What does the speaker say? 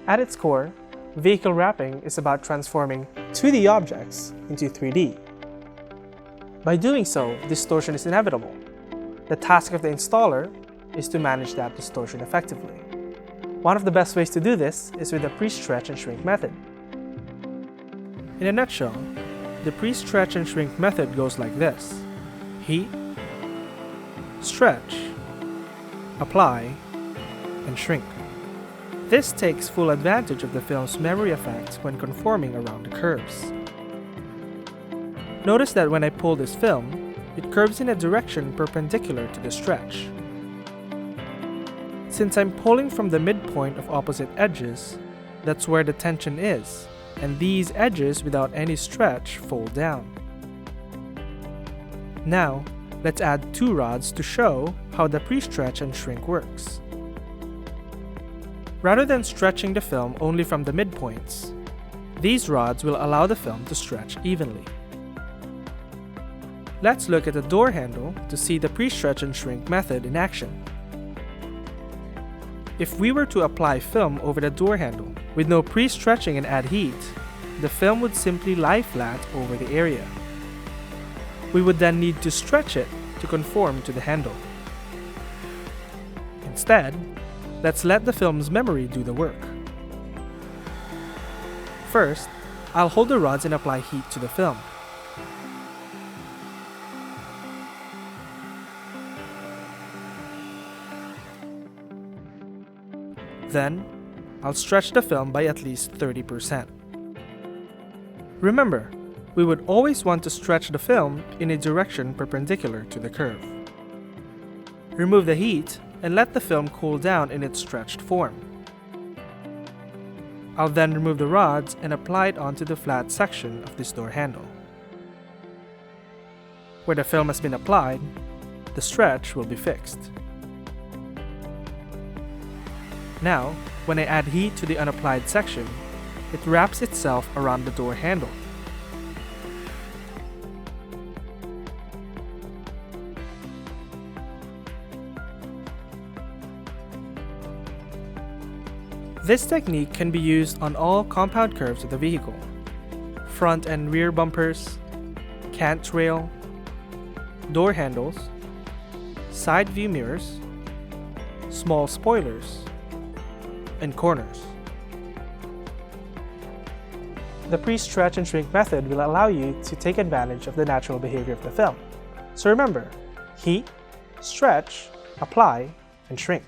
At its core, vehicle wrapping is about transforming 2D objects into 3D. By doing so, distortion is inevitable. The task of the installer is to manage that distortion effectively. One of the best ways to do this is with the pre-stretch and shrink method. In a nutshell, the pre-stretch and shrink method goes like this: heat, stretch, apply, and shrink. This takes full advantage of the film's memory effect when conforming around the curves. Notice that when I pull this film, it curves in a direction perpendicular to the stretch. Since I'm pulling from the midpoint of opposite edges, that's where the tension is, and these edges without any stretch fold down. Now, let's add 2 rods to show how the pre-stretch and shrink works. Rather than stretching the film only from the midpoints, these rods will allow the film to stretch evenly. Let's look at the door handle to see the pre-stretch and shrink method in action. If we were to apply film over the door handle with no pre-stretching and add heat, the film would simply lie flat over the area. We would then need to stretch it to conform to the handle. Instead, let's let the film's memory do the work. First, I'll hold the rods and apply heat to the film. Then, I'll stretch the film by at least 30%. Remember, we would always want to stretch the film in a direction perpendicular to the curve. Remove the heat and let the film cool down in its stretched form. I'll then remove the rods and apply it onto the flat section of this door handle. Where the film has been applied, the stretch will be fixed. Now, when I add heat to the unapplied section, it wraps itself around the door handle. This technique can be used on all compound curves of the vehicle: front and rear bumpers, cant rail, door handles, side view mirrors, small spoilers, and corners. The pre-stretch and shrink method will allow you to take advantage of the natural behavior of the film. So remember, heat, stretch, apply, and shrink.